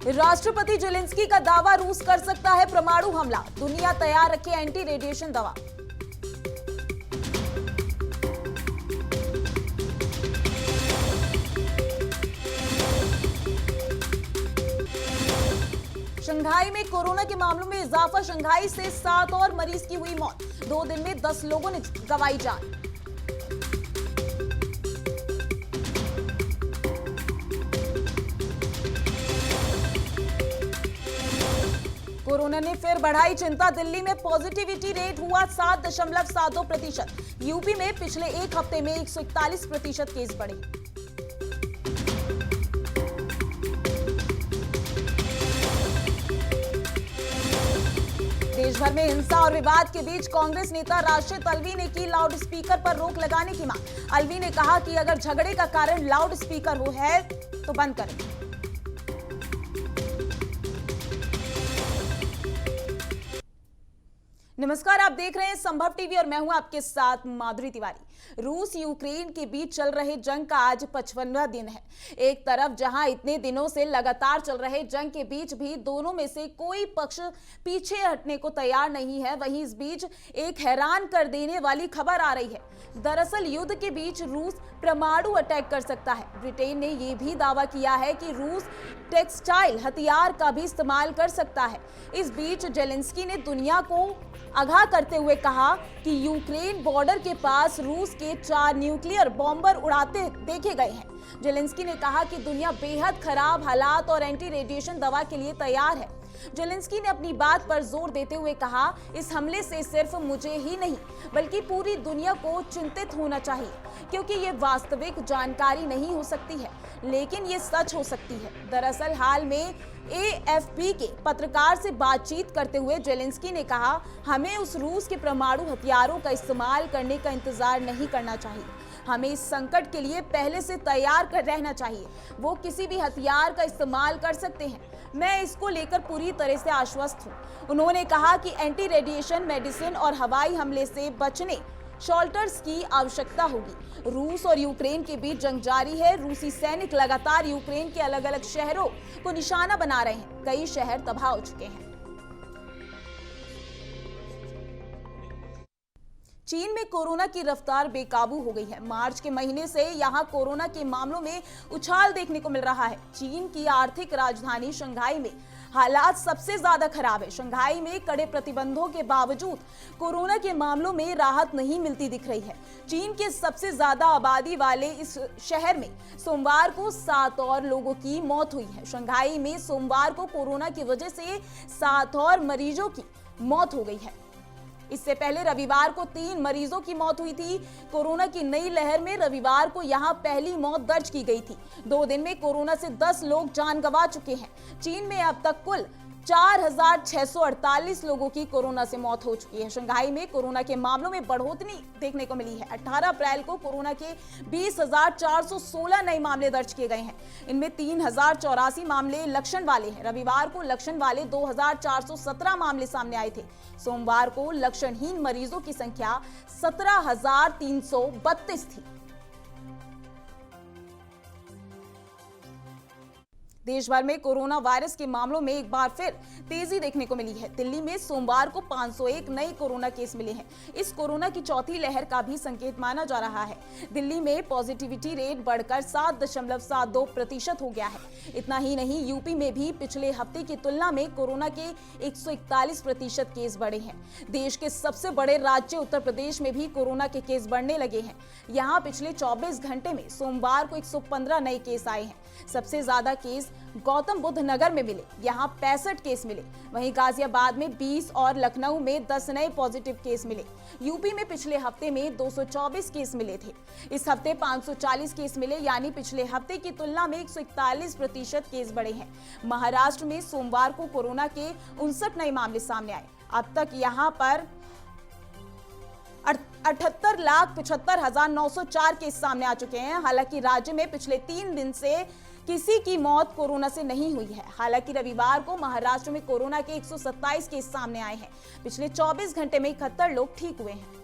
राष्ट्रपति जेलेंस्की का दावा, रूस कर सकता है परमाणु हमला, दुनिया तैयार रखे एंटी रेडिएशन दवा। शंघाई में कोरोना के मामलों में इजाफा, शंघाई से 7 और मरीज की हुई मौत, 2 दिन में 10 लोगों ने गंवाई जान। कोरोना ने फिर बढ़ाई चिंता, दिल्ली में पॉजिटिविटी रेट हुआ 7.72%। यूपी में पिछले एक हफ्ते में 141% केस बढ़े। देश भर में हिंसा और विवाद के बीच कांग्रेस नेता राशिद अल्वी ने की लाउड स्पीकर पर रोक लगाने की मांग। अल्वी ने कहा कि अगर झगड़े का कारण लाउड स्पीकर वो है तो बंद करें। नमस्कार, आप देख रहे हैं संभव टीवी और मैं हूं आपके साथ माधुरी तिवारी। रूस यूक्रेन के बीच चल रहे जंग का आज 55वां दिन है। एक तरफ जहां इतने दिनों से लगातार चल रहे जंग के बीच भी दोनों में से कोई पक्ष पीछे हटने को तैयार नहीं है, वहीं इस बीच एक हैरान कर देने वाली खबर आ रही है। दरअसल युद्ध के बीच रूस परमाणु अटैक कर सकता है। ब्रिटेन ने यह भी दावा किया है कि रूस टेक्सटाइल हथियार का भी इस्तेमाल कर सकता है। इस बीच जेलेंस्की ने दुनिया को आगाह करते हुए कहा कि यूक्रेन बॉर्डर के पास रूस के 4 न्यूक्लियर बॉम्बर उड़ाते देखे गए हैं। जेलेंस्की ने कहा कि दुनिया बेहद खराब हालात और एंटी रेडिएशन दवा के लिए तैयार है। जेलेंस्की ने अपनी बात पर जोर देते हुए कहा, इस हमले से सिर्फ मुझे ही नहीं बल्कि पूरी दुनिया को चिंतित होना चाहिए, क्योंकि ये वास्तविक जानकारी नहीं हो सकती है लेकिन ये सच हो सकती है। दरअसल हाल में AFP के पत्रकार से बातचीत करते हुए जेलेंस्की ने कहा, हमें उस रूस के परमाणु हथियारों का इस्तेमाल करने का इंतजार नहीं करना चाहिए। हमें इस संकट के लिए पहले से तैयार कर रहना चाहिए। वो किसी भी हथियार का इस्तेमाल कर सकते हैं। मैं इसको लेकर पूरी तरह से आश्वस्त हूँ। उन्होंने कहा कि एंटी रेडिएशन मेडिसिन और हवाई हमले से बचने शेल्टर्स की आवश्यकता होगी। रूस और यूक्रेन के बीच जंग जारी है। रूसी सैनिक लगातार यूक्रेन के अलग अलग शहरों को निशाना बना रहे हैं। कई शहर तबाह हो चुके हैं। चीन में कोरोना की रफ्तार बेकाबू हो गई है। मार्च के महीने से यहां कोरोना के मामलों में उछाल देखने को मिल रहा है। चीन की आर्थिक राजधानी शंघाई में हालात सबसे ज्यादा खराब है। शंघाई में कड़े प्रतिबंधों के बावजूद कोरोना के मामलों में राहत नहीं मिलती दिख रही है। चीन के सबसे ज्यादा आबादी वाले इस शहर में सोमवार को 7 और लोगों की मौत हुई है। शंघाई में सोमवार को कोरोना की वजह से 7 और मरीजों की मौत हो गई है। इससे पहले रविवार को 3 मरीजों की मौत हुई थी। कोरोना की नई लहर में रविवार को यहां पहली मौत दर्ज की गई थी। 2 दिन में कोरोना से 10 लोग जान गंवा चुके हैं। चीन में अब तक कुल 4,648 लोगों की कोरोना से मौत हो चुकी है। शंघाई में कोरोना के मामलों में बढ़ोतरी देखने को मिली है। 18 अप्रैल को कोरोना के 20,416 नए मामले दर्ज किए गए हैं। इनमें 3,084 मामले लक्षण वाले हैं। रविवार को लक्षण वाले 2,417 मामले सामने आए थे। सोमवार को लक्षणहीन मरीजों की संख्या 17,332 थी। देश भर में कोरोना वायरस के मामलों में एक बार फिर तेजी देखने को मिली है। दिल्ली में सोमवार को 501 नए कोरोना केस मिले हैं। इस कोरोना की चौथी लहर का भी संकेत माना जा रहा है। दिल्ली में पॉजिटिविटी रेट बढ़कर 7.72% हो गया है। इतना ही नहीं, यूपी में भी पिछले हफ्ते की तुलना में कोरोना के 141% केस बढ़े हैं। देश के सबसे बड़े राज्य उत्तर प्रदेश में भी कोरोना के केस बढ़ने लगे हैं। यहाँ पिछले 24 घंटे में सोमवार को 115 नए केस आए हैं। सबसे ज्यादा केस गौतम बुद्ध नगर में मिले, यहां 65 केस मिले। वहीं गाजियाबाद में 20 और लखनऊ में 10 नए पॉजिटिव केस मिले। यूपी में पिछले हफ्ते में 224 केस मिले थे। इस हफ्ते 540 केस मिले, यानी पिछले हफ्ते की तुलना में 141% केस बढ़े हैं। महाराष्ट्र में सोमवार को कोरोना के 59 नए मामले सामने आए। अब तक यहां पर 78,75,904 केस सामने आ चुके हैं। हालांकि राज्य में पिछले 3 दिन से किसी की मौत कोरोना से नहीं हुई है। हालांकि रविवार को महाराष्ट्र में कोरोना के 127 केस सामने आए हैं। पिछले 24 घंटे में 71 लोग ठीक हुए हैं।